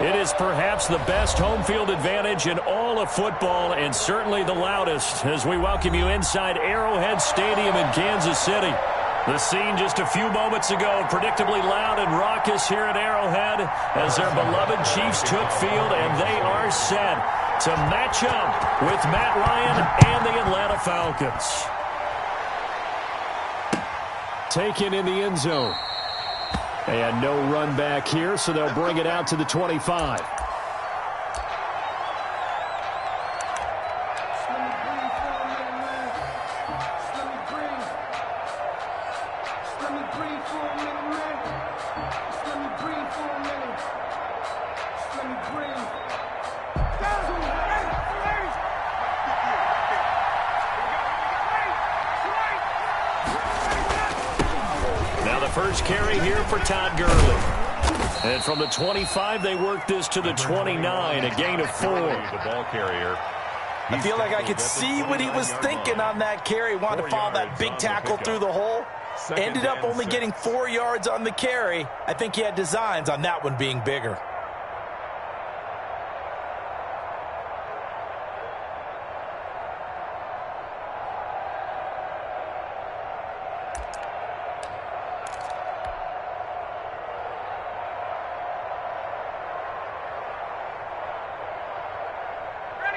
It is perhaps the best home field advantage in all of football and certainly the loudest as we welcome you inside Arrowhead Stadium in Kansas City. The scene just a few moments ago, predictably loud and raucous here at Arrowhead as their beloved Chiefs took field, and they are set to match up with Matt Ryan and the Atlanta Falcons. Taken in the end zone. And no run back here, so they'll bring it out to the 25. First carry here for Todd Gurley. And from the 25, they work this to the 29, a gain of 4. The ball carrier. I feel like I could see what he was thinking on that carry. Wanted to follow that big tackle through the hole. Ended up only getting 4 yards on the carry. I think he had designs on that one being bigger.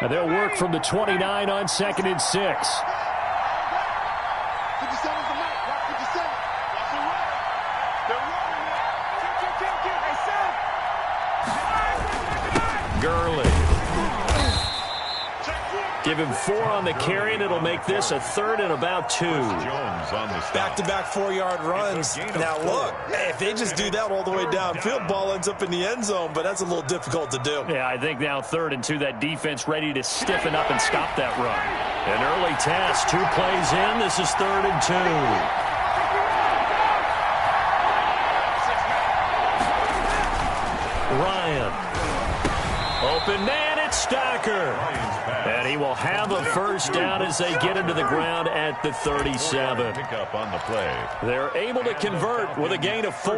Now they'll work from the 29 on 2nd and 6. Gurley. Give him 4 on the carry, and it'll make this a 3rd and about 2. Back-to-back 4-yard runs. Now, look, if they just do that all the way downfield, ball ends up in the end zone, but that's a little difficult to do. Yeah, I think now 3rd and 2, that defense ready to stiffen up and stop that run. An early test, 2 plays in. This is 3rd and 2. Ryan. Open man, it's Stocker. And he will have a first down as they get into the ground at the 37. Pick up on the play. They're able to convert with a gain of 4.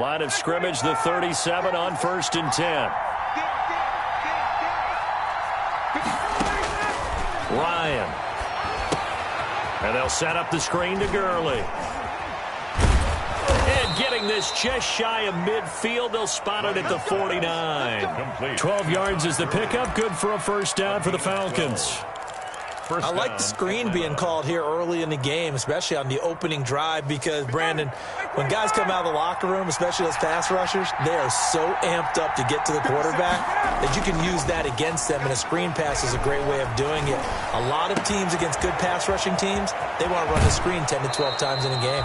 Line of scrimmage, the 37 on 1st and 10. Ryan. And they'll set up the screen to Gurley. And getting this just shy of midfield, they'll spot it at the 49. 12 yards is the pickup, good for a first down for the Falcons. I like the screen being called here early in the game, especially on the opening drive, because, Brandon, when guys come out of the locker room, especially those pass rushers, they are so amped up to get to the quarterback that you can use that against them, and a screen pass is a great way of doing it. A lot of teams against good pass rushing teams, they want to run the screen 10 to 12 times in a game.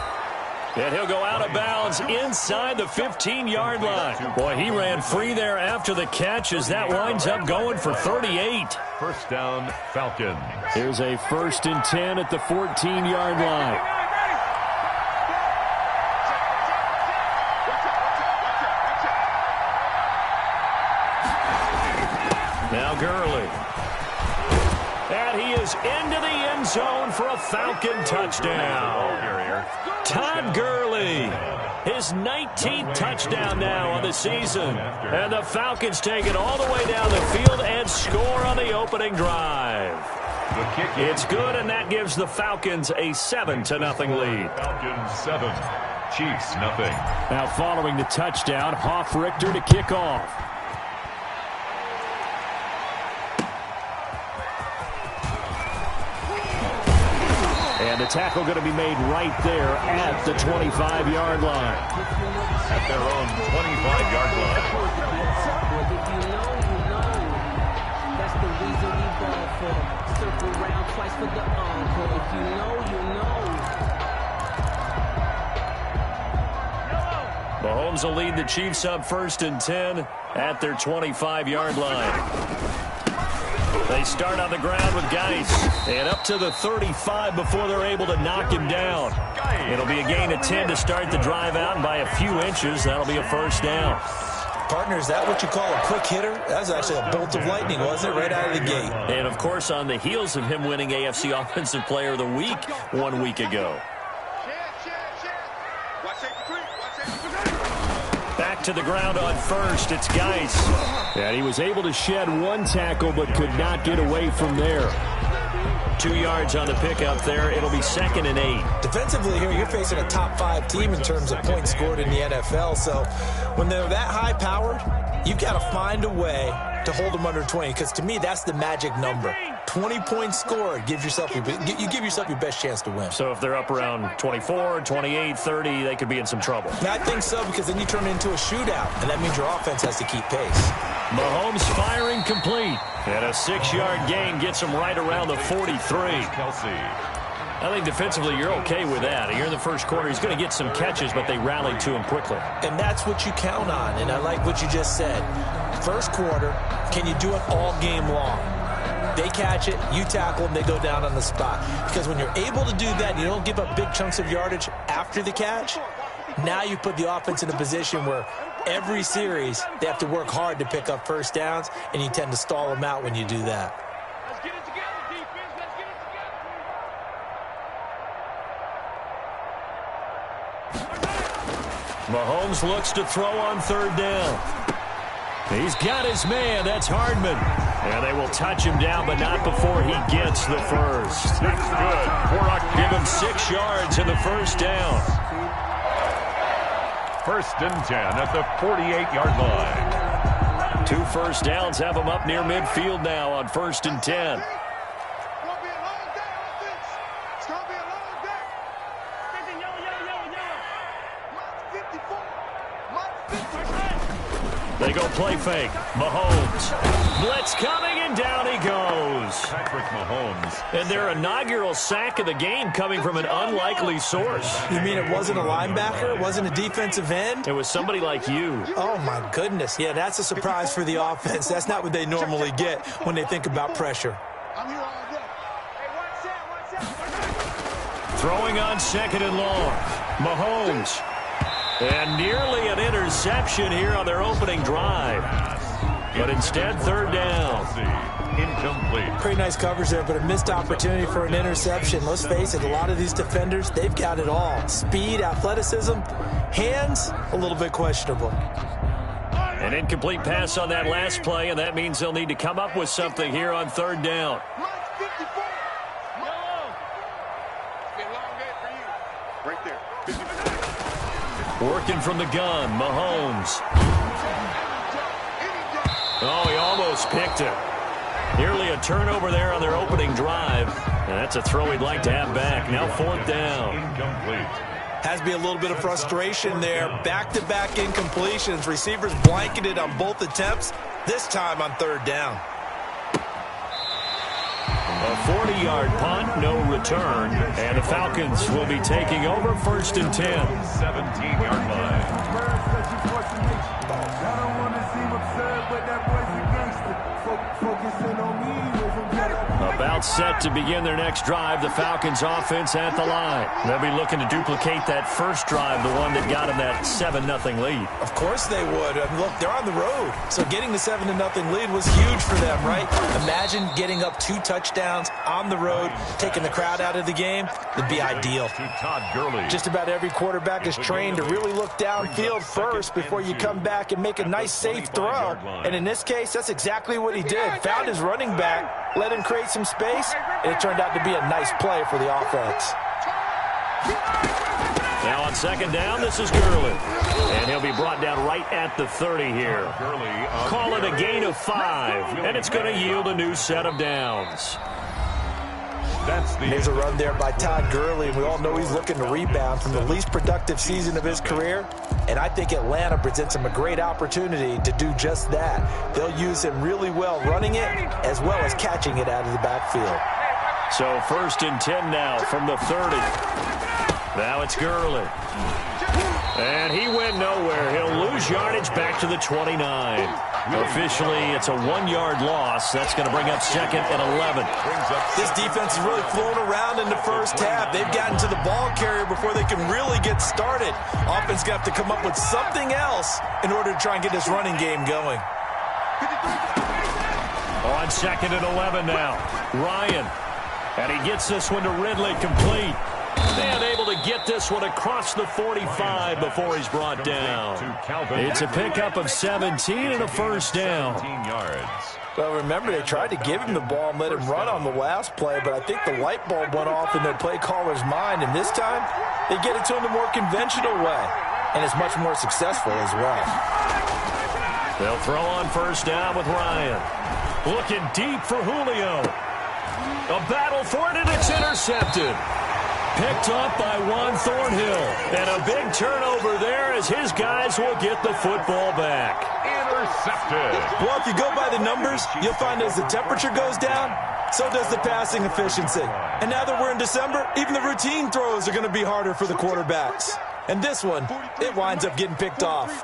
And he'll go out of bounds inside the 15-yard line. Boy, he ran free there after the catch as that winds up going for 38. First down, Falcons. Here's a 1st and 10 at the 14-yard line. Now Gurley. And he is into the end zone for a Falcon touchdown. Todd Gurley, his 19th touchdown now on the season. And the Falcons take it all the way down the field and score on the opening drive. It's good, and that gives the Falcons a 7-0 lead. Falcons 7, Chiefs nothing. Now following the touchdown, Hoff-Richter to kick off. And the tackle going to be made right there at the 25-yard line. At their own 25-yard line. That's the reason we ball for. Circle round twice for the encore. If you know, you know. Mahomes will lead the Chiefs up 1st and 10 at their 25-yard line. They start on the ground with Geis. And up to the 35 before they're able to knock him down. It'll be a gain of 10 to start the drive out, and by a few inches, that'll be a first down. Partner, is that what you call a quick hitter? That was actually a bolt of lightning, wasn't it, right out of the gate? And, of course, on the heels of him winning AFC Offensive Player of the Week 1 week ago. Back to the ground on first. It's Geis. And he was able to shed one tackle but could not get away from there. 2 yards on the pickup there. It'll be 2nd and 8. Defensively here, you're facing a top 5 team in terms of points scored in the NFL. So when they're that high-powered, you've got to find a way to hold them under 20, because to me, that's the magic number. 20 points scored, you give yourself your best chance to win. So if they're up around 24, 28, 30, they could be in some trouble. And I think so, because then you turn it into a shootout, and that means your offense has to keep pace. Mahomes firing complete. And a 6-yard gain gets him right around the 43. Kelsey. I think defensively you're okay with that. Here in the first quarter, he's going to get some catches, but they rallied to him quickly. And that's what you count on, and I like what you just said. First quarter, can you do it all game long? They catch it, you tackle them, they go down on the spot. Because when you're able to do that, and you don't give up big chunks of yardage after the catch, now you put the offense in a position where every series they have to work hard to pick up first downs, and you tend to stall them out when you do that. Let's get it together, defense. Let's get it together. Mahomes looks to throw on 3rd down. He's got his man. That's Hardman. And they will touch him down, but not before he gets the first. That's good. Give him 6 yards in the first down. 1st and 10 at the 48-yard line. 2 first downs have him up near midfield now on 1st and 10. They go play fake. Mahomes. Blitz coming, and down he goes. Patrick Mahomes. And their inaugural sack of the game coming from an unlikely source. You mean it wasn't a linebacker? It wasn't a defensive end? It was somebody like you. Oh, my goodness. Yeah, that's a surprise for the offense. That's not what they normally get when they think about pressure. Throwing on 2nd and long. Mahomes. And nearly an interception here on their opening drive. But instead, 3rd down. Incomplete. Pretty nice coverage there, but a missed opportunity for an interception. Let's face it, a lot of these defenders, they've got it all. Speed, athleticism, hands, a little bit questionable. An incomplete pass on that last play, and that means they'll need to come up with something here on 3rd down. Working from the gun, Mahomes. Oh, he almost picked it. Nearly a turnover there on their opening drive. And that's a throw he'd like to have back. Now 4th down. Incomplete. Has to be a little bit of frustration there. Back-to-back incompletions. Receivers blanketed on both attempts, this time on 3rd down. A 40-yard punt, no return. And the Falcons will be taking over 1st and 10. 17-yard line. About set to begin their next drive, the Falcons offense at the line. They'll be looking to duplicate that first drive, the one that got them that 7-0 lead. Of course they would. And look, they're on the road. So getting the 7-0 lead was huge for them, right? Imagine getting up 2 touchdowns on the road, taking the crowd out of the game. It'd be ideal. To Todd Gurley. Just about every quarterback is trained to really look downfield first before you come back and make a nice, safe throw. And in this case, that's exactly what he did. Found his running back, let him create some space, and it turned out to be a nice play for the offense. Now on 2nd down, this is Gurley. And he'll be brought down right at the 30 here. Call it a gain of 5, and it's going to yield a new set of downs. There's a run there by Todd Gurley, and we all know he's looking to rebound from the least productive season of his career. And I think Atlanta presents him a great opportunity to do just that. They'll use him really well running it as well as catching it out of the backfield. So 1st and 10 now from the 30. Now it's Gurley. And he went nowhere. He'll lose yardage back to the 29. Officially, it's a 1-yard loss. That's going to bring up 2nd and 11. This defense has really flown around in the first half. They've gotten to the ball carrier before they can really get started. Offense going to have to come up with something else in order to try and get this running game going. On 2nd and 11 now. Ryan. And he gets this one to Ridley complete. And able to get this one across the 45 before he's brought down. It's a pickup of 17 and a first down. 17 yards. Well, remember, they tried to give him the ball and let him run on the last play, but I think the light bulb went off in their play caller's mind, and this time they get it to him the more conventional way, and it's much more successful as well. They'll throw on first down with Ryan. Looking deep for Julio. A battle for it, and it's intercepted. Picked up by Juan Thornhill. And a big turnover there as his guys will get the football back. Intercepted. Well, if you go by the numbers, you'll find as the temperature goes down, so does the passing efficiency. And now that we're in December, even the routine throws are going to be harder for the quarterbacks. And this one, it winds up getting picked off.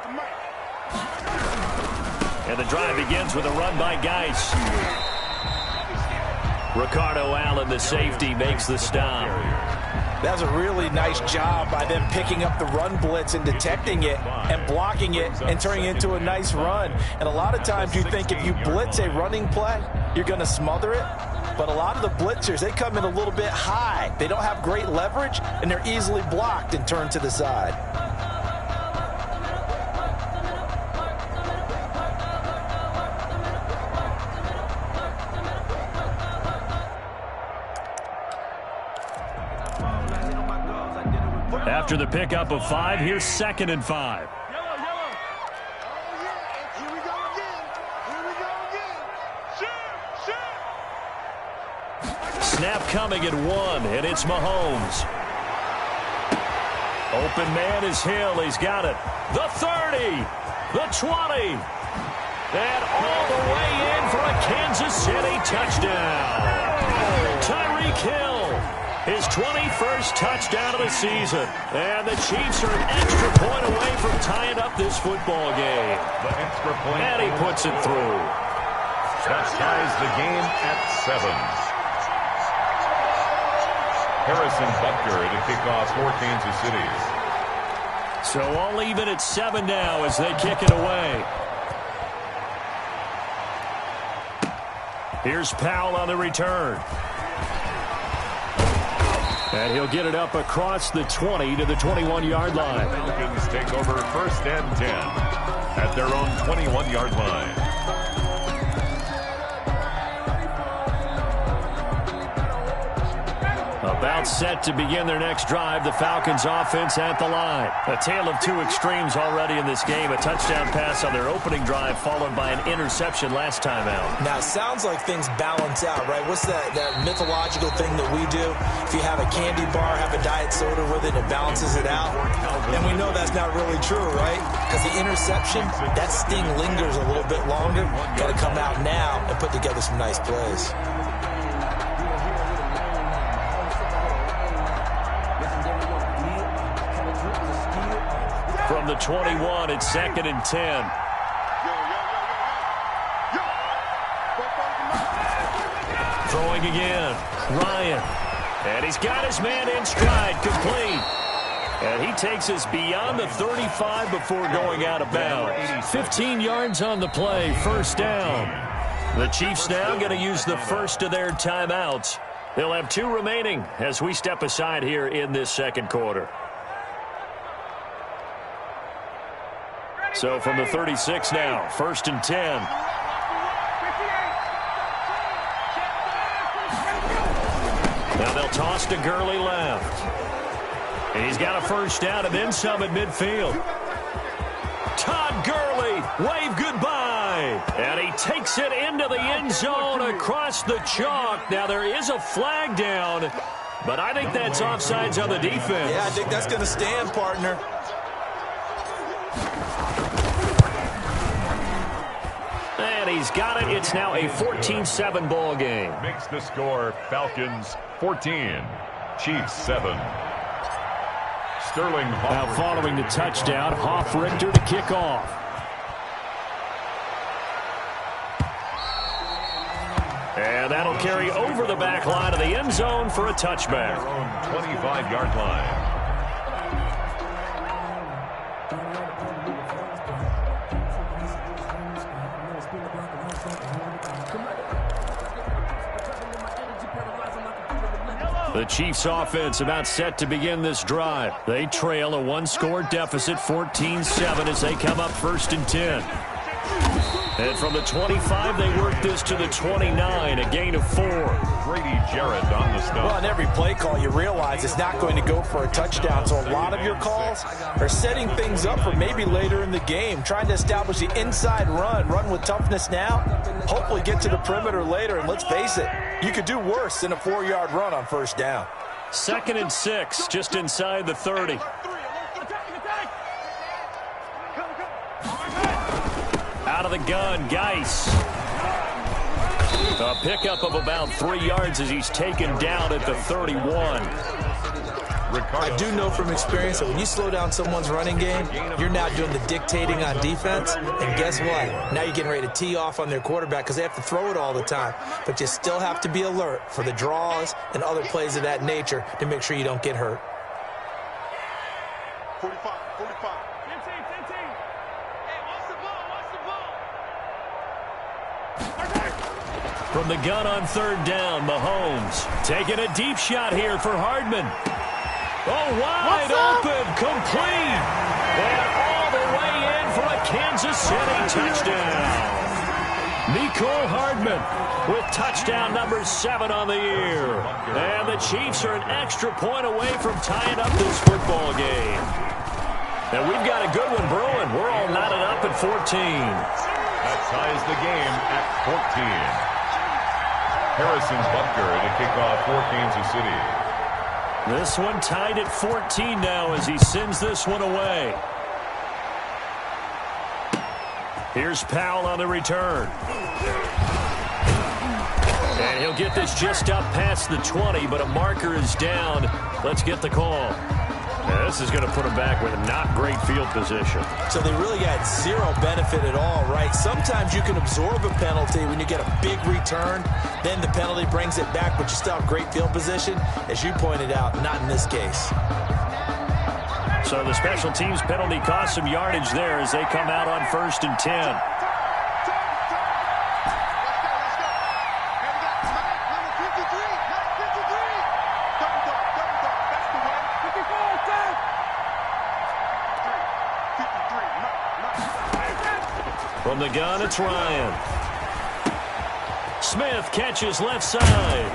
And the drive begins with a run by Geis. Ricardo Allen, the safety, makes the stop. That was a really nice job by them picking up the run blitz and detecting it and blocking it and turning it into a nice run. And a lot of times you think if you blitz a running play, you're going to smother it. But a lot of the blitzers, they come in a little bit high. They don't have great leverage, and they're easily blocked and turned to the side. After the pickup of 5, here's 2nd and 5. Snap coming at 1, and it's Mahomes. Open man is Hill. He's got it. The 30, the 20, and all the way in for a Kansas City touchdown. Tyreek Hill. His 21st touchdown of the season. And the Chiefs are an extra point away from tying up this football game. The extra point. And he puts it through. That ties the game at 7. Harrison Butker to kick off for Kansas City. So all even at 7 now as they kick it away. Here's Powell on the return. And he'll get it up across the 20 to the 21-yard line. Falcons take over 1st and 10 at their own 21-yard line. About set to begin their next drive. The Falcons offense at the line. A tale of two extremes already in this game. A touchdown pass on their opening drive followed by an interception last time out. Now, it sounds like things balance out, right? What's that mythological thing that we do? If you have a candy bar, have a diet soda with it, it balances it out. And we know that's not really true, right? Because the interception, that sting lingers a little bit longer. Got to come out now and put together some nice plays. From the 21, it's 2nd and 10. Throwing again. Ryan. And he's got his man in stride, complete. And he takes us beyond the 35 before going out of bounds. 15 yards on the play, first down. The Chiefs now going to use the first of their timeouts. They'll have 2 remaining as we step aside here in this second quarter. So from the 36 now, 1st and 10. Now they'll toss to Gurley left. And he's got a first down and then some at midfield. Todd Gurley, wave goodbye. And he takes it into the end zone across the chalk. Now there is a flag down, but I think that's offsides on the defense. Yeah, I think that's going to stand, partner. And he's got it. It's now a 14-7 ball game. Makes the score Falcons 14, Chiefs 7. Sterling Hoffrichter. Now following the touchdown, Hoffrichter to kick off. And that'll carry over the back line of the end zone for a touchback. Their own 25-yard line. The Chiefs offense about set to begin this drive. They trail a one-score deficit, 14-7, as they come up 1st and 10. And from the 25, they work this to the 29, a gain of 4. Grady Jarrett on the stop. Well, on every play call, you realize it's not going to go for a touchdown. So a lot of your calls are setting things up for maybe later in the game, trying to establish the inside run with toughness now, hopefully get to the perimeter later. And let's face it, you could do worse than a 4-yard run on 1st down. 2nd and 6, just inside the 30. Out of the gun, Geis. A pickup of about 3 yards as he's taken down at the 31. I do know from experience that when you slow down someone's running game, you're now doing the dictating on defense. And guess what? Now you're getting ready to tee off on their quarterback because they have to throw it all the time. But you still have to be alert for the draws and other plays of that nature to make sure you don't get hurt. 45. 15. Hey, watch the ball. From the gun on 3rd down, Mahomes taking a deep shot here for Hardman. Oh, wide open, complete, and all the way in for a Kansas City touchdown. Mecole Hardman with touchdown number 7 on the year. And the Chiefs are an extra point away from tying up this football game. And we've got a good one brewing. We're all knotted up at 14. That ties the game at 14. Harrison Butker to kick off for Kansas City. This one tied at 14 now as he sends this one away. Here's Powell on the return. And he'll get this just up past the 20, but a marker is down. Let's get the call. Now, this is going to put him back with a not great field position. So they really got zero benefit at all, right? Sometimes you can absorb a penalty when you get a big return. Then the penalty brings it back, but you still have great field position. As you pointed out, not in this case. So the special teams penalty cost some yardage there as they come out on 1st and 10. From the gun, it's Ryan. Smith catches left side.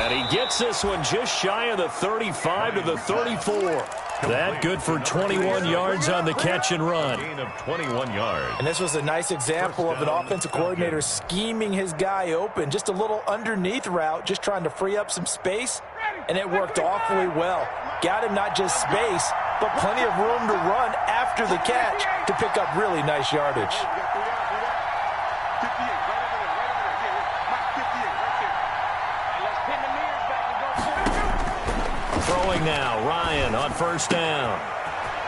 And he gets this one just shy of the 35 to the 34. That good for 21 yards on the catch and run. Gain of 21 yards. And this was a nice example of an offensive coordinator scheming his guy open. Just a little underneath route, just trying to free up some space. And it worked awfully well. Got him not just space, but plenty of room to run after the catch to pick up really nice yardage. Throwing now, Ryan on 1st down.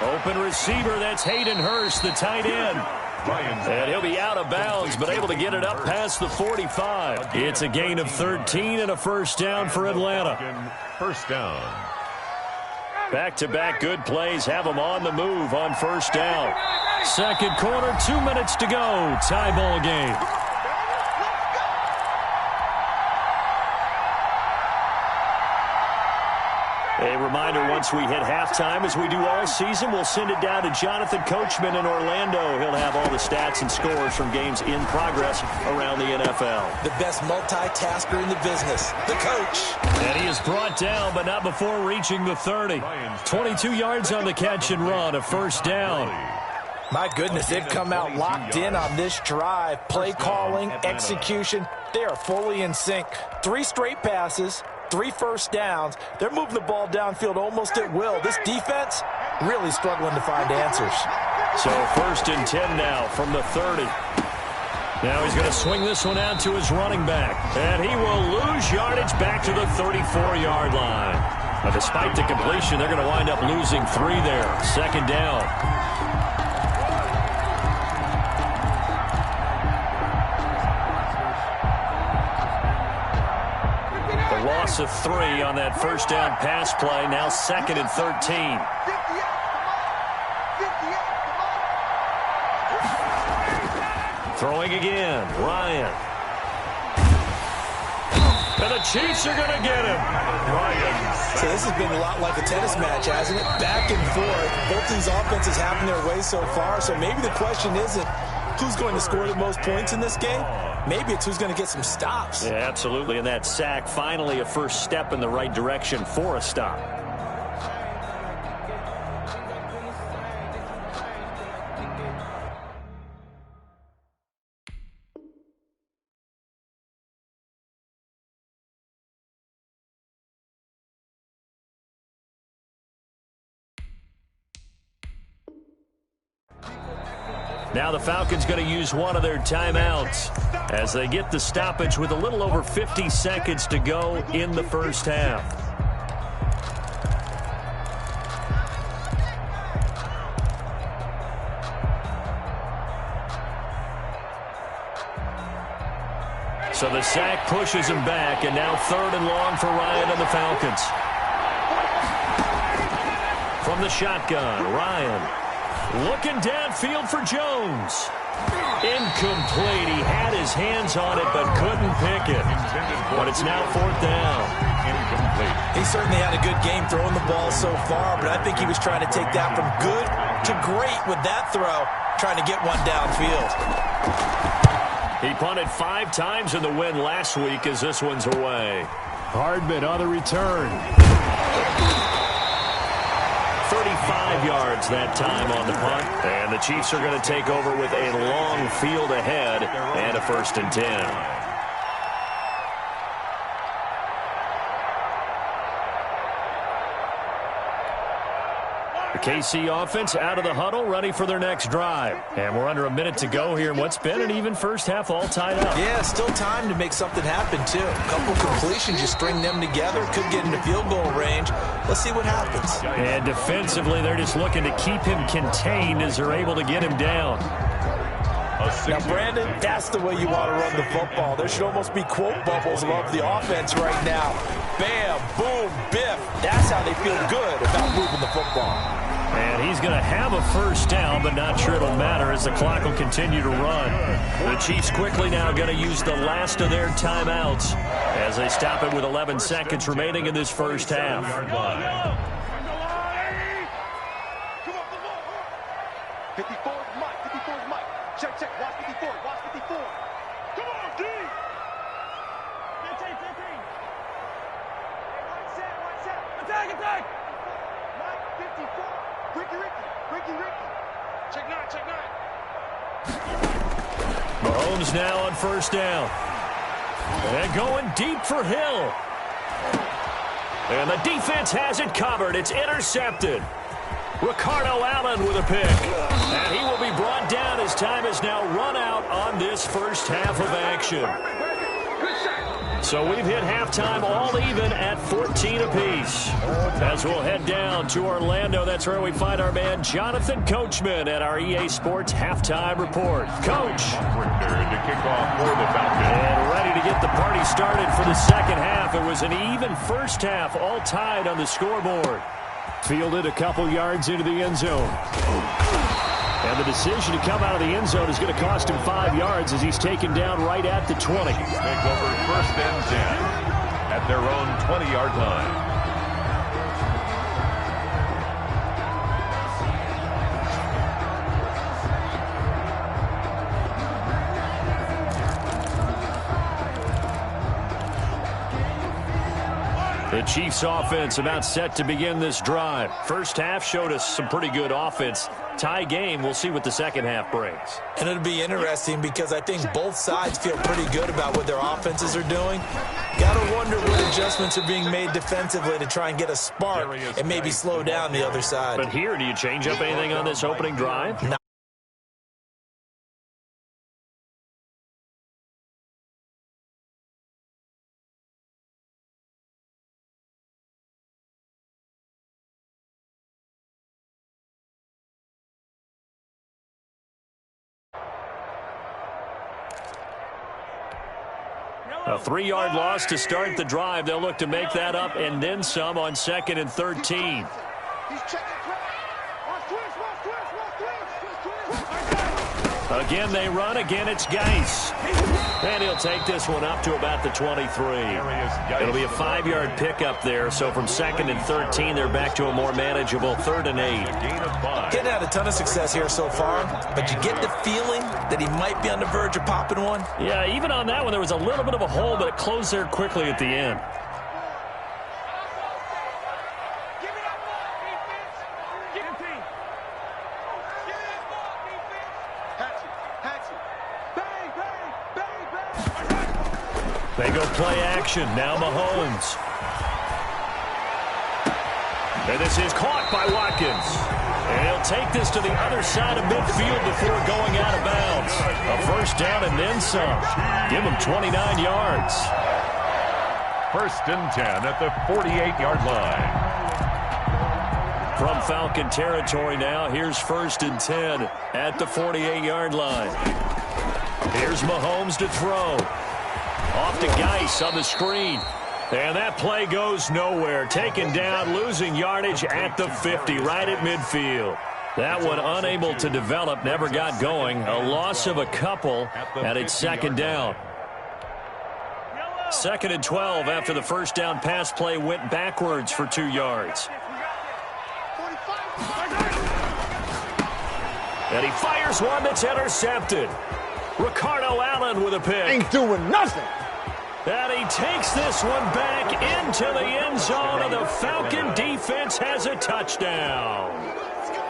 Open receiver, that's Hayden Hurst, the tight end. And he'll be out of bounds, but able to get it up past the 45. It's a gain of 13 and a 1st down for Atlanta. 1st down. Back-to-back good plays have them on the move on 1st down. 2nd quarter, 2 minutes to go. Tie ball game. A reminder, once we hit halftime, as we do all season, we'll send it down to Jonathan Coachman in Orlando. He'll have all the stats and scores from games in progress around the NFL. The best multitasker in the business, the coach. And he is brought down, but not before reaching the 30. 22 yards on the catch and run, a 1st down. My goodness, they've come out locked in on this drive. Play calling, execution, they are fully in sync. 3 straight passes. 3 1st downs. They're moving the ball downfield almost at will. This defense really struggling to find answers. So 1st and 10 now from the 30. Now he's going to swing this one out to his running back. And he will lose yardage back to the 34-yard line. Now, despite the completion, they're going to wind up losing 3 there. 2nd down. Loss of 3 on that 1st down pass play. Now 2nd and 13. Throwing again, Ryan. And the Chiefs are going to get him. So this has been a lot like a tennis match, hasn't it? Back and forth. Both these offenses having their way so far. So maybe the question isn't who's going to score the most points in this game. Maybe it's who's going to get some stops. Yeah, absolutely. And that sack, finally a first step in the right direction for a stop. Now the Falcons going to use one of their timeouts as they get the stoppage with a little over 50 seconds to go in the first half. So the sack pushes him back, and now 3rd and long for Ryan and the Falcons. From the shotgun, Ryan. Looking downfield for Jones. Incomplete. He had his hands on it but couldn't pick it. But it's now 4th down. Incomplete. He certainly had a good game throwing the ball so far, but I think he was trying to take that from good to great with that throw, trying to get one downfield. He punted 5 times in the win last week as this one's away. Hardman on the return. 35 yards that time on the punt. And the Chiefs are going to take over with a long field ahead and a 1st and 10. The KC offense out of the huddle, ready for their next drive. And we're under a minute to go here in what's been an even first half, all tied up. Yeah, still time to make something happen, too. A couple completions, you string them together, could get into field goal range. Let's see what happens. And defensively, they're just looking to keep him contained as they're able to get him down. Now, Brandon, that's the way you want to run the football. There should almost be quote bubbles of the offense right now. Bam, boom, biff. That's how they feel good about moving the football. And he's going to have a first down, but not sure it'll matter as the clock will continue to run. The Chiefs quickly now going to use the last of their timeouts as they stop it with 11 seconds remaining in this first half. 54 is Mike. 54 is Mike. Check, check. Watch 54. Watch 54. Come on, D. 15. One set. Attack. Mike, 54. Ricky. Check 9. Mahomes now on first down. And going deep for Hill. And the defense has it covered. It's intercepted. Ricardo Allen with a pick. And he will be brought down as time is now run out on this first half of action. So we've hit halftime all even at 14 apiece. As we'll head down to Orlando, that's where we find our man Jonathan Coachman at our EA Sports Halftime Report. Coach. To kick off for the Falcons. And ready to get the party started for the second half. It was an even first half, all tied on the scoreboard. Fielded a couple yards into the end zone. And the decision to come out of the end zone is going to cost him 5 yards as he's taken down right at the 20. Take over 1st and 10 at their own 20-yard line. The Chiefs offense about set to begin this drive. First half showed us some pretty good offense. Tie game, we'll see what the second half brings. And it'll be interesting because I think both sides feel pretty good about what their offenses are doing. Got to wonder what adjustments are being made defensively to try and get a spark and maybe slow down the other side. But here, do you change up anything on this opening drive? No. A 3-yard loss to start the drive. They'll look to make that up and then some on 2nd and 13. He's checking. Watch twist. Again, they run. Again, it's Geis. And he'll take this one up to about the 23. It'll be a 5-yard pickup there. So from 2nd and 13, they're back to a more manageable 3rd and 8. Getting had a ton of success here so far, but you get the feeling that he might be on the verge of popping one. Yeah, even on that one, there was a little bit of a hole, but it closed there quickly at the end. They go play action. Now Mahomes. And this is caught by Watkins. And he'll take this to the other side of midfield before going out of bounds. A first down and then some. Give him 29 yards. 1st and 10 at the 48-yard line. From Falcon territory now, here's 1st and 10 at the 48-yard line. Here's Mahomes to throw. Off to Geis on the screen. And that play goes nowhere. Taken down, losing yardage at the 50, right at midfield. That one unable to develop, never got going. A loss of a couple, and it's 2nd down. 2nd and 12 after the first down pass play went backwards for 2 yards. And he fires one that's intercepted. Ricardo Allen with a pick. Ain't doing nothing. And he takes this one back into the end zone, and the Falcon defense has a touchdown.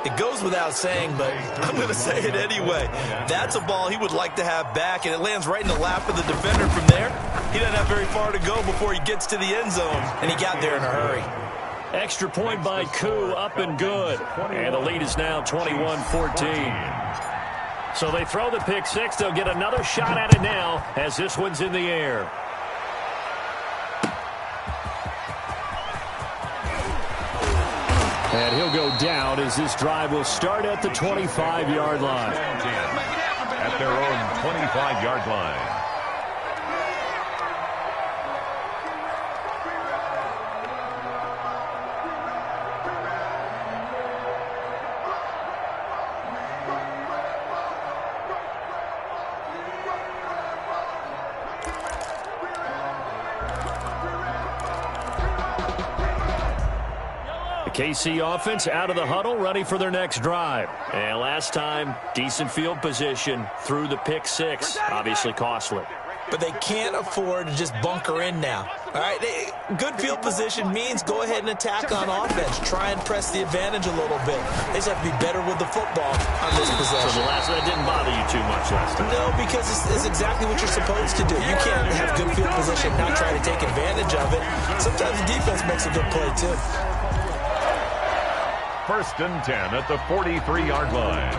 It goes without saying, but I'm going to say it anyway. That's a ball he would like to have back, and it lands right in the lap of the defender from there. He doesn't have very far to go before he gets to the end zone, and he got there in a hurry. Extra point by Koo, up and good. And the lead is now 21-14. So they throw the pick six. They'll get another shot at it now as this one's in the air. And he'll go down as this drive will start at the 25-yard line. At their own 25-yard line. KC offense out of the huddle, ready for their next drive. And last time, decent field position through the pick six. Obviously costly. But they can't afford to just bunker in now. All right, good field position means go ahead and attack on offense. Try and press the advantage a little bit. They just have to be better with the football on this possession. So the last that didn't bother you too much last time? No, because it's exactly what you're supposed to do. You can't have good field position, not try to take advantage of it. Sometimes the defense makes a good play, too. 1st and 10 at the 43-yard line.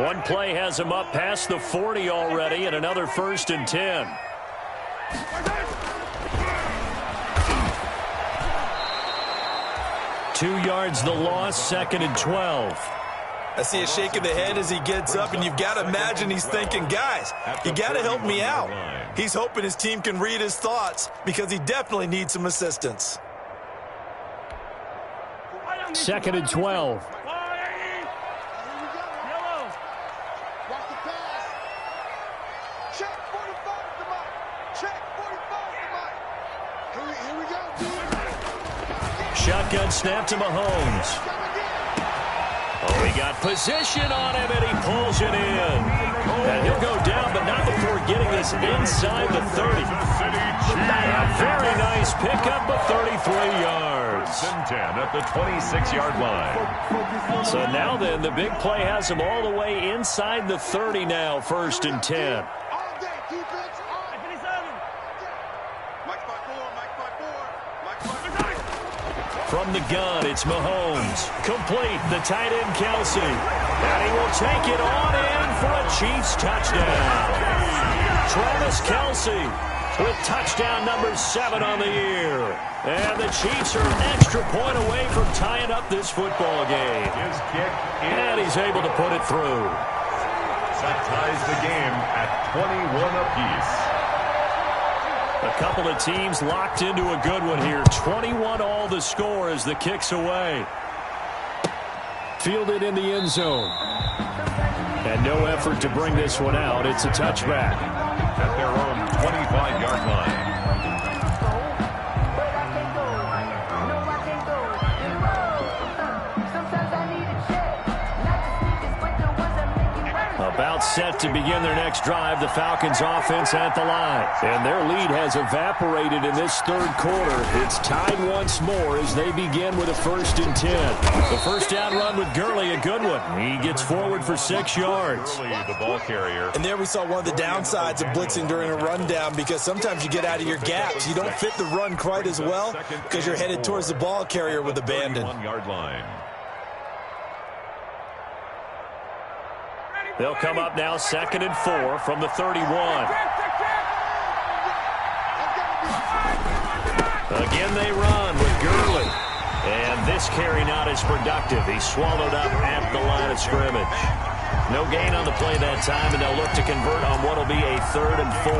One play has him up past the 40 already, and another 1st and 10. Two yards the loss, 2nd and 12. I see a shake of the head as he gets up, and you've got to imagine he's thinking, guys, you got to help me out. He's hoping his team can read his thoughts because he definitely needs some assistance. 2nd and 12. Shotgun snap to Mahomes. Oh, he got position on him, and he pulls it in. And he'll go down, but not before getting this inside the 30. A very nice pickup of 33 yards. 10 at the 26-yard line. So now then, the big play has him all the way inside the 30 now, 1st and 10. From the gun, it's Mahomes. Complete, the tight end, Kelce. And he will take it on in for a Chiefs touchdown. Travis Kelce with touchdown number 7 on the year. And the Chiefs are an extra point away from tying up this football game. His kick and he's able to put it through. That ties the game at 21 apiece. A couple of teams locked into a good one here. 21-all the score as the kick's away. Fielded in the end zone. And no effort to bring this one out. It's a touchback. At their own 25-yard line. About set to begin their next drive, the Falcons offense at the line. And their lead has evaporated in this third quarter. It's tied once more as they begin with a 1st and 10. The first down run with Gurley, a good one. He gets forward for 6 yards. Gurley, the ball carrier. And there we saw one of the downsides of blitzing during a rundown, because sometimes you get out of your gaps. You don't fit the run quite as well because you're headed towards the ball carrier with abandon. 1-yard line. They'll come up now 2nd and 4 from the 31. Again they run with Gurley. And this carry not as productive. He's swallowed up at the line of scrimmage. No gain on the play that time, and they'll look to convert on what will be a 3rd and 4.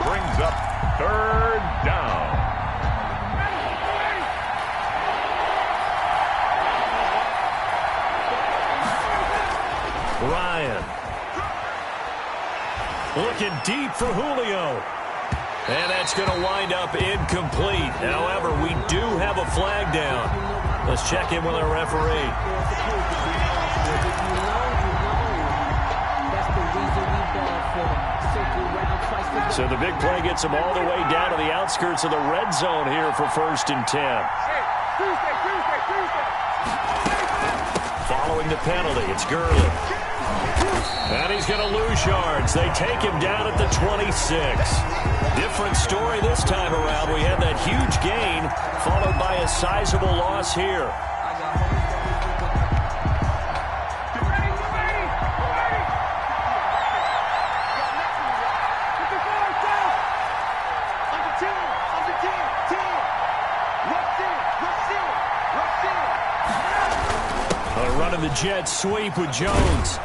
Brings up 3rd down. Ryan. Looking deep for Julio. And that's going to wind up incomplete. However, we do have a flag down. Let's check in with our referee. So the big play gets them all the way down to the outskirts of the red zone here for 1st and 10. Following the penalty, it's Gurley. And he's going to lose yards. They take him down at the 26. Different story this time around. We had that huge gain followed by a sizable loss here. Running the jet sweep with Jones.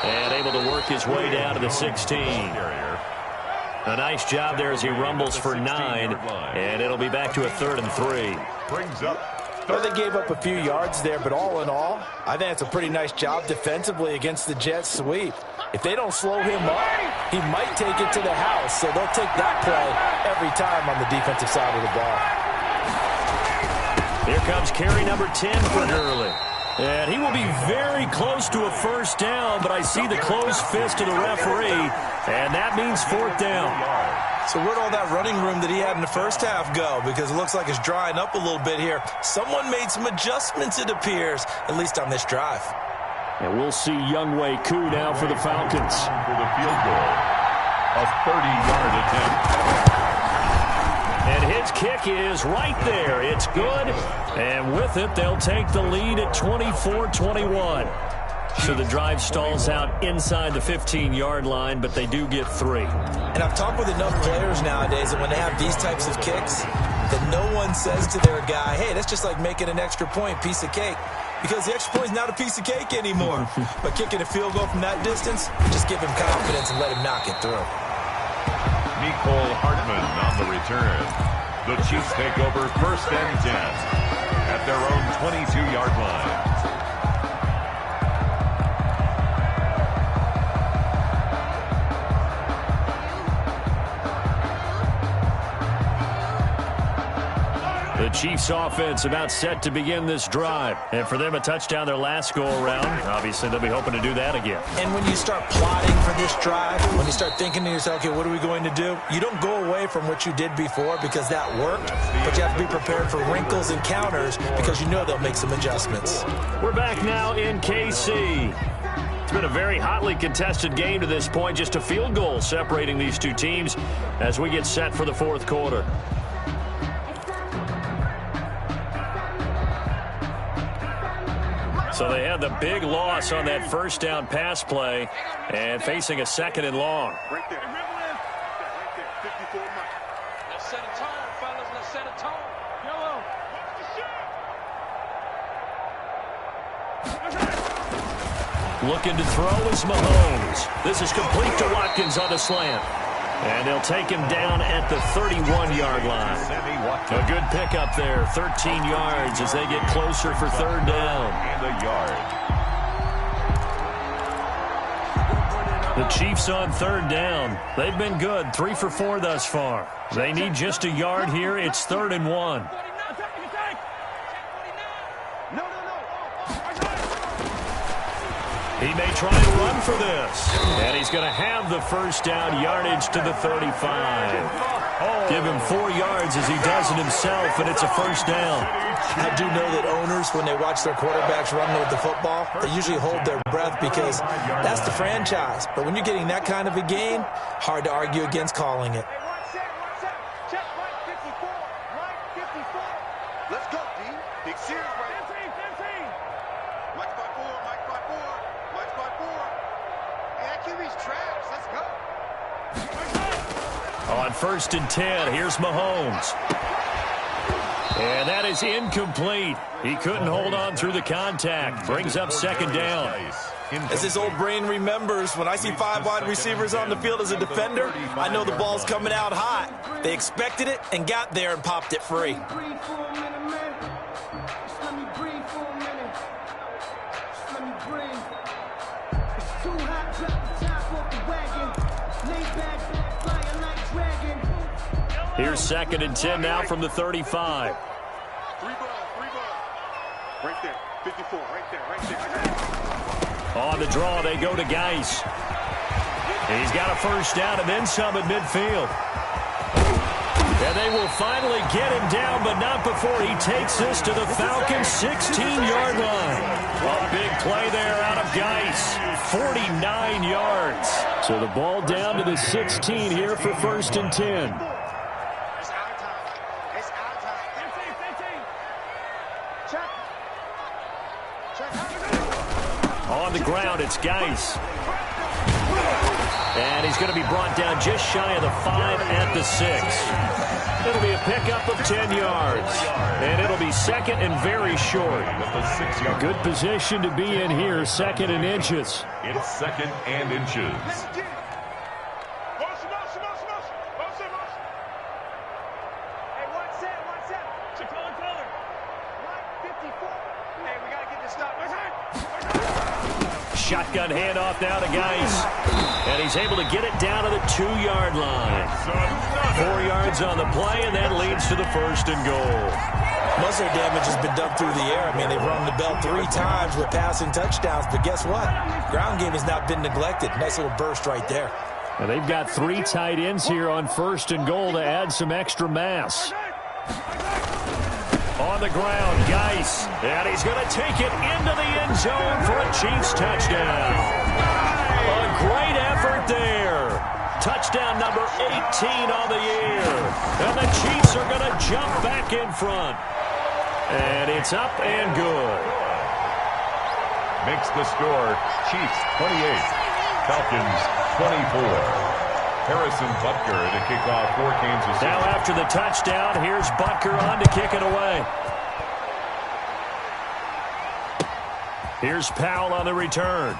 And able to work his way down to the 16. A nice job there as he rumbles for 9. And it'll be back to a 3rd and 3. Brings up. Well, they gave up a few yards there, but all in all, I think it's a pretty nice job defensively against the jet sweep. If they don't slow him up, he might take it to the house. So they'll take that play every time on the defensive side of the ball. Here comes carry number 10 for Gurley. And he will be very close to a 1st down, but I see the closed fist of the referee, and that means 4th down. So where'd all that running room that he had in the first half go? Because it looks like it's drying up a little bit here. Someone made some adjustments, it appears, at least on this drive. And we'll see Younghoe Koo now for the Falcons. For the field goal. A 30-yard attempt. And his kick is right there. It's good. And with it, they'll take the lead at 24-21. So the drive stalls out inside the 15-yard line, but they do get 3. And I've talked with enough players nowadays that when they have these types of kicks, that no one says to their guy, hey, that's just like making an extra point, piece of cake. Because the extra point is not a piece of cake anymore. But kicking a field goal from that distance, just give him confidence and let him knock it through. Mecole Hardman on the return. The Chiefs take over 1st and 10 at their own 22-yard line. The Chiefs offense about set to begin this drive. And for them, a touchdown their last go-around. Obviously, they'll be hoping to do that again. And when you start plotting for this drive, when you start thinking to yourself, okay, what are we going to do? You don't go away from what you did before because that worked, but you have to be prepared for wrinkles and counters because you know they'll make some adjustments. We're back now in KC. It's been a very hotly contested game to this point. Just a field goal separating these two teams as we get set for the 4th quarter. So they had the big loss on that 1st down pass play and facing a 2nd and long. Right there. Right there. 54 Mike. Let's set a tone, fellas. Let's set a tone. Yellow. Looking to throw is Mahomes. This is complete to Watkins on the slant. And they'll take him down at the 31-yard line. A good pickup there, 13 yards as they get closer for third down. And a yard. The Chiefs on third down. They've been good, 3 for 4 thus far. They need just a yard here. It's 3rd and 1. He may try to run for this. And he's going to have the first down, yardage to the 35. Give him 4 yards as he does it himself, and it's a first down. I do know that owners, when they watch their quarterbacks run with the football, they usually hold their breath because that's the franchise. But when you're getting that kind of a game, hard to argue against calling it. Check right 54. Right 54. Let's go, D. Big series right. 15. Mike's by 4. Mike's by 4. Mike's by 4. Hey, that QB's trash. Let's go. On 1st and 10, here's Mahomes. And that is incomplete. He couldn't hold on through the contact. Brings up 2nd down. As his old brain remembers, when I see 5 wide receivers on the field as a defender, I know the ball's coming out hot. They expected it and got there and popped it free. Here's 2nd and 10 now from the 35. 3 ball. Right there. 54. Right there. On the draw, they go to Geis. He's got a first down and then some at midfield. And they will finally get him down, but not before he takes this to the Falcons' 16-yard line. A big play there out of Geis. 49 yards. So the ball down to the 16 here for 1st and 10. On the ground, it's Geis. And he's going to be brought down just shy of the 5 at the 6. It'll be a pickup of 10 yards. And it'll be 2nd and very short. A good position to be in here, 2nd and inches. It's 2nd and inches. Shotgun handoff now to Geis. And he's able to get it down to the 2-yard line. 4 yards on the play, and that leads to the 1st and goal. Muzzle damage has been done through the air. I mean, they've rung the bell 3 times with passing touchdowns, but guess what? Ground game has not been neglected. Nice little burst right there. And they've got 3 tight ends here on 1st and goal to add some extra mass. On the ground, Geis. And he's going to take it into the end zone for a Chiefs touchdown. A great effort there. Touchdown number 18 on the year. And the Chiefs are going to jump back in front. And it's up and good. Makes the score Chiefs 28, Falcons 24. Harrison Butker to kick off for Kansas City. Now after the touchdown, here's Butker on to kick it away. Here's Powell on the return.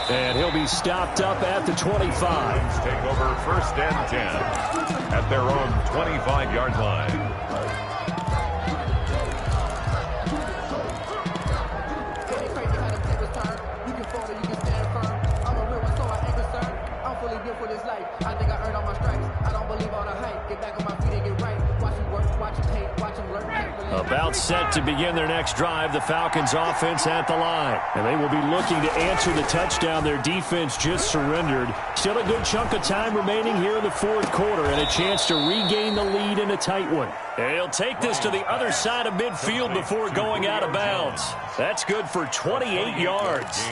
And he'll be stopped up at the 25. Take over 1st and 10 at their own 25-yard line. About set to begin their next drive, the Falcons offense at the line. And they will be looking to answer the touchdown their defense just surrendered. Still a good chunk of time remaining here in the 4th quarter and a chance to regain the lead in a tight one. And he'll take this to the other side of midfield before going out of bounds. That's good for 28 yards.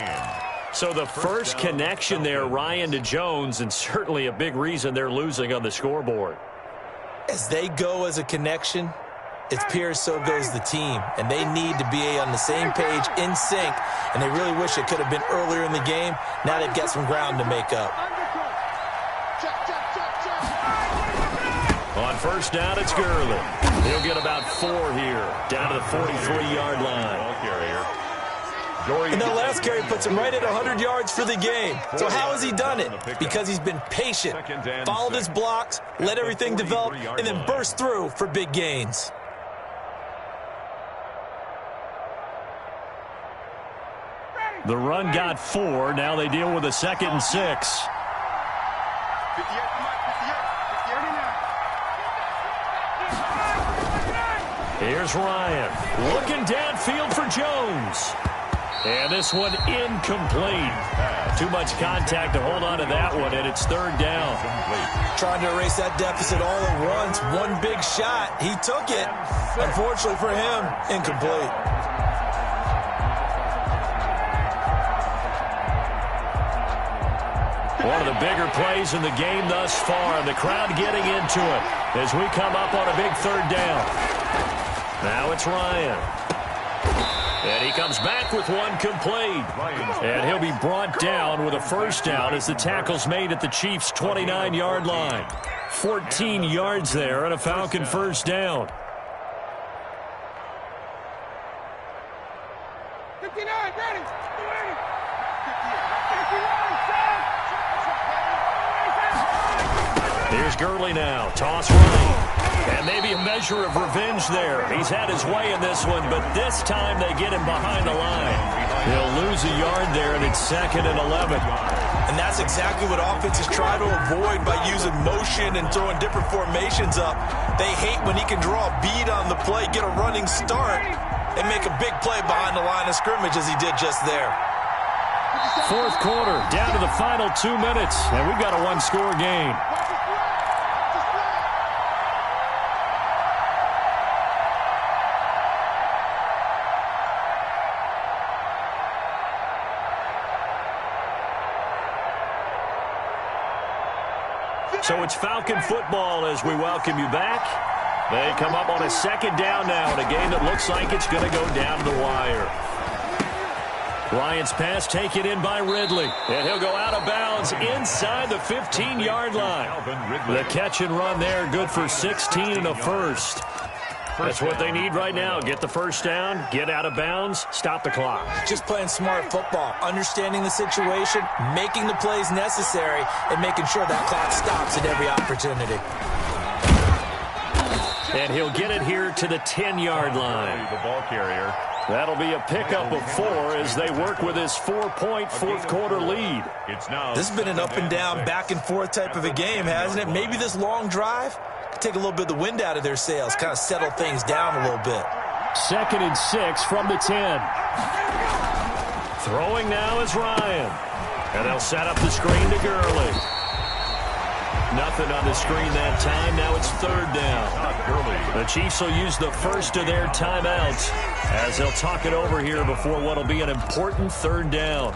So the first connection there, Ryan, to Jones, and certainly a big reason they're losing on the scoreboard. As they go as a connection, it's Pierce, so goes the team. And they need to be on the same page, in sync. And they really wish it could have been earlier in the game. Now they've got some ground to make up. On 1st down, it's Gurley. He'll get about 4 here, down to the 43-yard line. Ball carrier. And that last carry puts him right at 100 yards for the game. So how has he done it? Because he's been patient, followed his blocks, let everything develop, and then burst through for big gains. The run got 4. Now they deal with a 2nd and 6. Here's Ryan looking downfield for Jones. And this one incomplete. Too much contact to hold on to that one, and it's 3rd down. Trying to erase that deficit all at once. One big shot. He took it. Unfortunately for him, incomplete. One of the bigger plays in the game thus far. The crowd getting into it as we come up on a big 3rd down. Now it's Ryan. And he comes back with one complete. And he'll be brought down with a 1st down as the tackle's made at the Chiefs' 29-yard line. 14 yards there and a Falcon 1st down. 59, ready. Here's Gurley now. Toss right. And maybe a measure of revenge there. He's had his way in this one, but this time they get him behind the line. He'll lose a yard there, and it's 2nd and 11. And that's exactly what offenses try to avoid by using motion and throwing different formations up. They hate when he can draw a bead on the play, get a running start, and make a big play behind the line of scrimmage as he did just there. 4th quarter, down to the final 2 minutes, and we've got a 1-score game. So it's Falcon football as we welcome you back. They come up on a 2nd down now in a game that looks like it's going to go down to the wire. Ryan's pass taken in by Ridley. And he'll go out of bounds inside the 15-yard line. The catch and run there, good for 16 and a 1st. That's what they need right now. Get the 1st down, get out of bounds, stop the clock. Just playing smart football, understanding the situation, making the plays necessary, and making sure that clock stops at every opportunity. And he'll get it here to the 10-yard line. The ball carrier. That'll be a pickup of 4 as they work with his 4-point 4th quarter lead. This has been an up and down, back and forth type of a game, hasn't it? Maybe this long drive could take a little bit of the wind out of their sails, kind of settle things down a little bit. 2nd and 6 from the 10. Throwing now is Ryan. And they'll set up the screen to Gurley. Nothing on the screen that time. Now it's 3rd down. The Chiefs will use the first of their timeouts as they'll talk it over here before what will be an important 3rd down.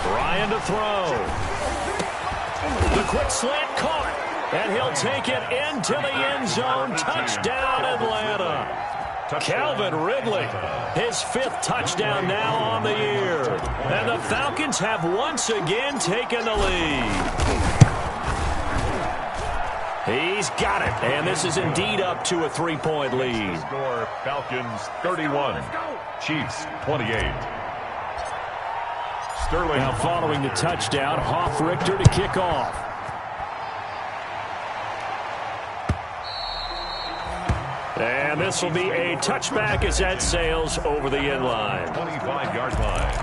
Ryan to throw. The quick slant caught, and he'll take it into the end zone. Touchdown, Atlanta. Calvin Ridley, his 5th touchdown now on the year. And the Falcons have once again taken the lead. He's got it, and this is indeed up to a 3-point lead. Score, Falcons 31, Chiefs 28. Sterling. Now following the touchdown, Hoff-Richter to kick off. And this will be a touchback as that sails over the end line. 25-yard line.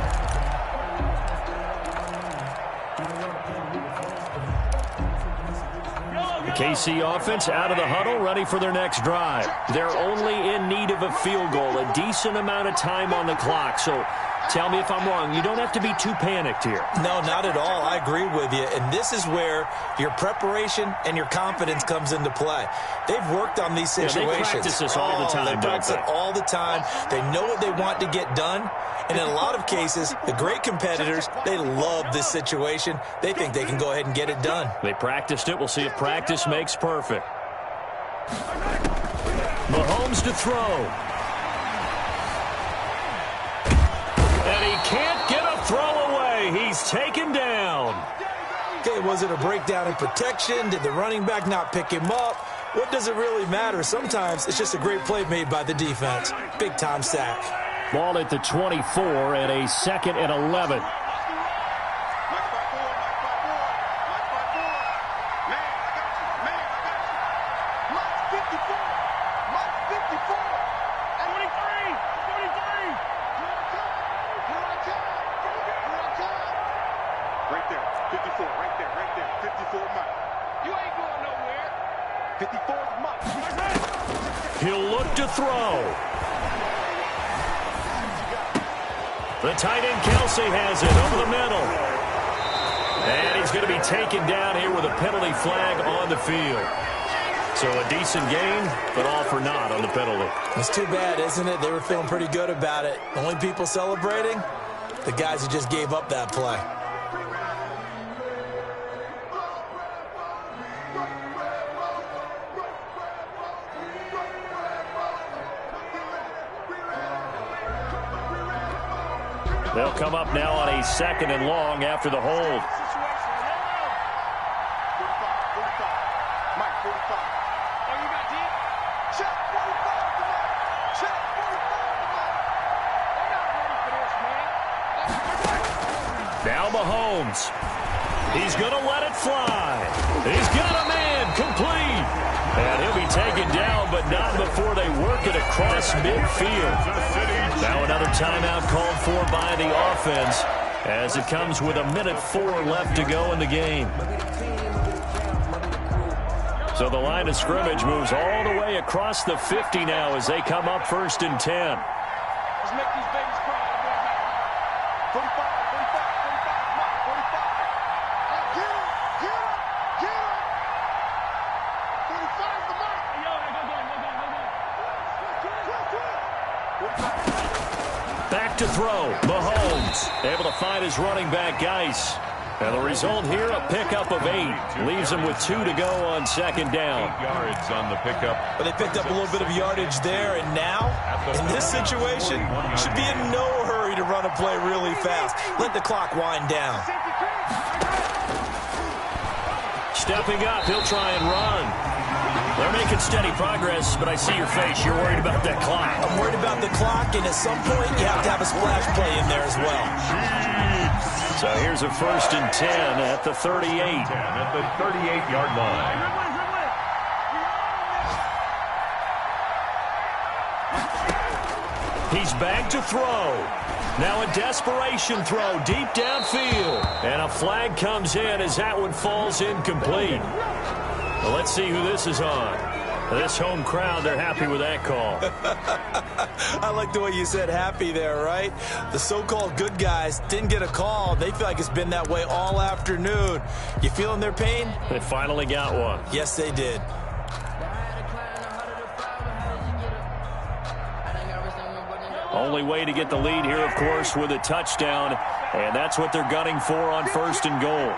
The KC offense out of the huddle, ready for their next drive. They're only in need of a field goal, a decent amount of time on the clock. So tell me if I'm wrong. You don't have to be too panicked here. No, not at all. I agree with you. And this is where your preparation and your confidence comes into play. They've worked on these situations. Yeah, they practice this all the time. They practice it all the time. They know what they want to get done. And in a lot of cases, the great competitors, they love this situation. They think they can go ahead and get it done. They practiced it. We'll see if practice makes perfect. Mahomes to throw. And can't get a throw away. He's taken down. Okay, was it a breakdown in protection? Did the running back not pick him up? What does it really matter? Sometimes it's just a great play made by the defense. Big-time sack. Ball at the 24 and a 2nd and 11. Right there, 54, right there, 54 Mike. You ain't going nowhere. 54 Mike. He'll look to throw. The tight end Kelsey has it over the middle. And he's going to be taken down here with a penalty flag on the field. So a decent game, but all for naught on the penalty. It's too bad, isn't it? They were feeling pretty good about it. The only people celebrating, the guys who just gave up that play. They'll come up now on a 2nd and long after the hold. 45, Mike, 45. Oh, you got deep? Check 45 to Mike. Check 45 to Mike. They're not ready for this, man. Now Mahomes. He's going to let it fly. He's got a man complete. And he'll be taken down, but not before they work it across midfield. Now another timeout called for by the offense as it comes with 1:04 left to go in the game. So the line of scrimmage moves all the way across the 50 now as they come up 1st and 10. Let's make these babies cry. 45, Mike, 45. Get him, get him, get him. 45 to Mike. Yo, go. Back to throw. Mahomes able to find his running back, Geis. And the result here, a pickup of 8. Leaves him with 2 to go on 2nd down. 8 yards on the pickup. But they picked up a little bit of yardage there, and now, in this situation, should be in no hurry to run a play really fast. Let the clock wind down. Stepping up, he'll try and run. They're making steady progress, but I see your face. You're worried about that clock. I'm worried about the clock, and at some point, you have to have a splash play in there as well. So here's a 1st and 10 at the 38. 10 at the 38-yard line. He's back to throw. Now a desperation throw deep downfield. And a flag comes in as that one falls incomplete. Well, let's see who this is on. This home crowd, they're happy with that call. I like the way you said happy there, right? The so-called good guys didn't get a call. They feel like it's been that way all afternoon. You feeling their pain? They finally got one. Yes, they did. Only way to get the lead here, of course, with a touchdown. And that's what they're gunning for on 1st and goal.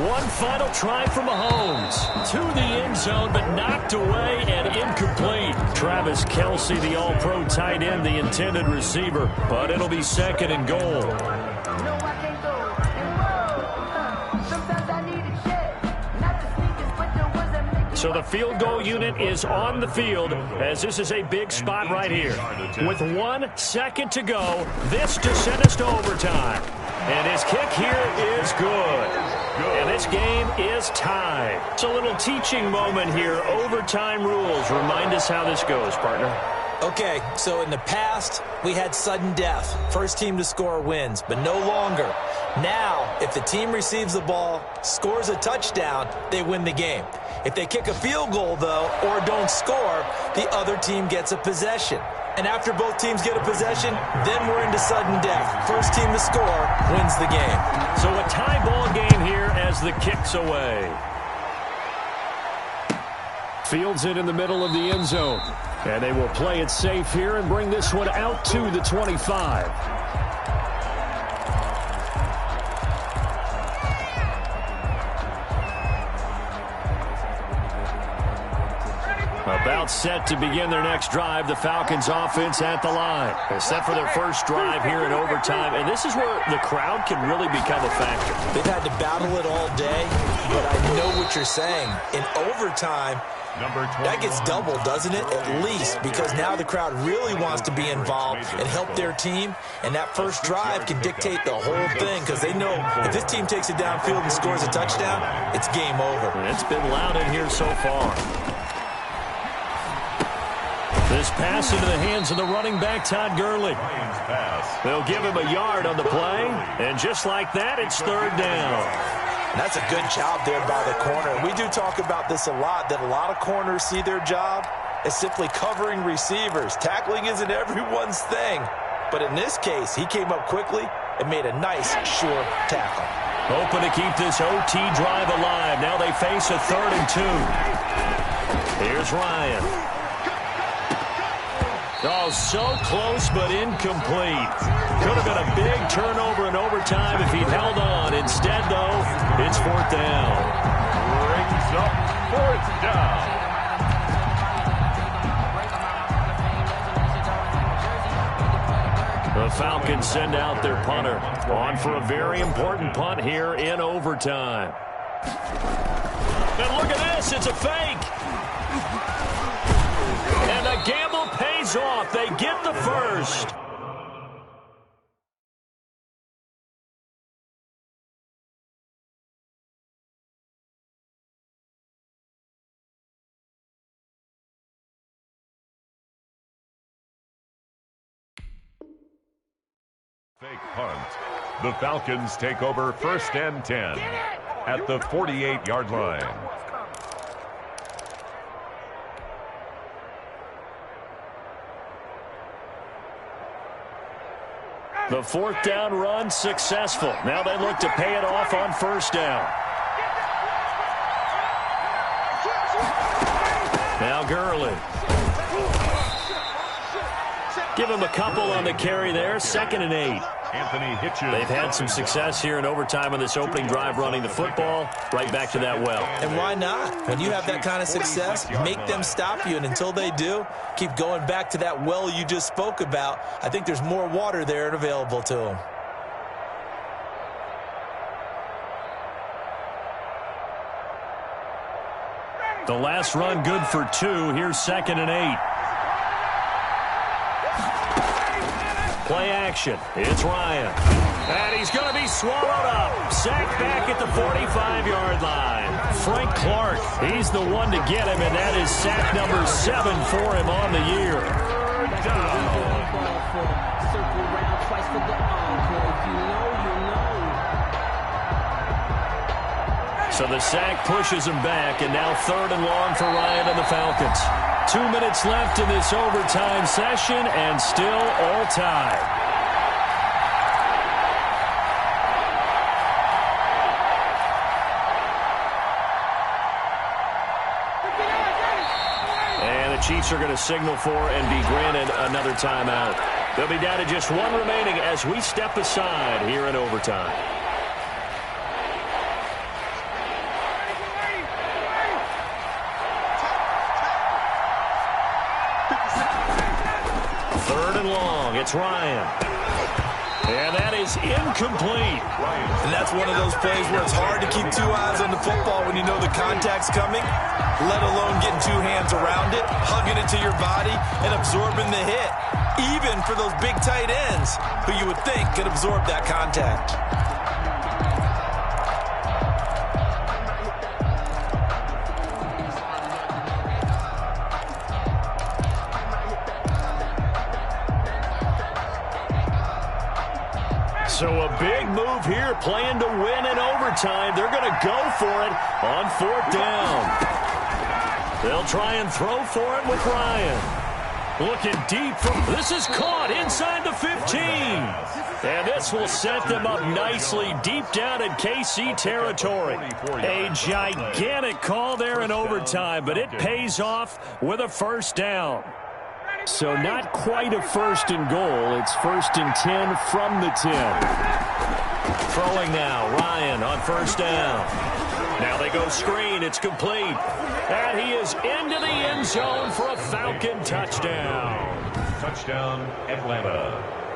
One final try for Mahomes. To the end zone, but knocked away and incomplete. Travis Kelce, the all-pro tight end, the intended receiver. But it'll be 2nd and goal. So the field goal unit is on the field as this is a big spot right here. With 1 second to go, this to send us to overtime. And his kick here is good. And this game is tied. It's a little teaching moment here. Overtime rules. Remind us how this goes, partner. Okay, so in the past, we had sudden death. First team to score wins, but no longer. Now, if the team receives the ball, scores a touchdown, they win the game. If they kick a field goal, though, or don't score, the other team gets a possession. And after both teams get a possession, then we're into sudden death. First team to score wins the game. So a tie ball game here as the kick's away. Fields it in the middle of the end zone. And they will play it safe here and bring this one out to the 25. About set to begin their next drive. The Falcons offense at the line. They're set for their first drive here in overtime. And this is where the crowd can really become a factor. They've had to battle it all day, but I know what you're saying. In overtime, that gets doubled, doesn't it? At least, because now the crowd really wants to be involved and help their team. And that first drive can dictate the whole thing, because they know if this team takes it downfield and scores a touchdown, it's game over. It's been loud in here so far. This pass into the hands of the running back, Todd Gurley. They'll give him a yard on the play, and just like that, it's third down. That's a good job there by the corner. We do talk about this a lot, that a lot of corners see their job as simply covering receivers. Tackling isn't everyone's thing. But in this case, he came up quickly and made a nice, sure tackle. Hoping to keep this OT drive alive. Now they face a 3rd and 2. Here's Ryan. Oh, so close but incomplete. Could have been a big turnover in overtime if he'd held on. Instead, though, it's 4th down. Brings up 4th down. The Falcons send out their punter on for a very important punt here in overtime. And look at this. It's a fake. And the gamble pays off. They get the first. Fake punt. The Falcons take over 1st and 10 at the 48-yard line. The 4th down run successful. Now they look to pay it off on 1st down. Now Gurley. Give him a couple on the carry there. 2nd and 8. Anthony Hitchens. They've had some success here in overtime on this opening drive running the football. Right back to that well. And why not? When you have that kind of success, make them stop you. And until they do, keep going back to that well you just spoke about. I think there's more water there and available to them. The last run good for 2. Here's 2nd and 8. Play action. It's Ryan. And he's going to be swallowed up. Sacked back at the 45-yard line. Frank Clark, he's the one to get him, and that is sack number 7 for him on the year. So the sack pushes him back, and now 3rd and long for Ryan and the Falcons. 2 minutes left in this overtime session, and still all tied. And the Chiefs are going to signal for and be granted another timeout. They'll be down to just 1 remaining as we step aside here in overtime. It's Ryan. And that is incomplete. And that's one of those plays where it's hard to keep 2 eyes on the football when you know the contact's coming, let alone getting 2 hands around it, hugging it to your body, and absorbing the hit. Even for those big tight ends who you would think could absorb that contact. So a big move here, playing to win in overtime. They're going to go for it on 4th down. They'll try and throw for it with Ryan. Looking deep from, this is caught inside the 15. And this will set them up nicely deep down in KC territory. A gigantic call there in overtime, but it pays off with a 1st down. So not quite a 1st and goal. It's 1st and 10 from the 10. Throwing now, Ryan on 1st down. Now they go screen. It's complete. And he is into the end zone for a Falcon touchdown. Touchdown, Atlanta.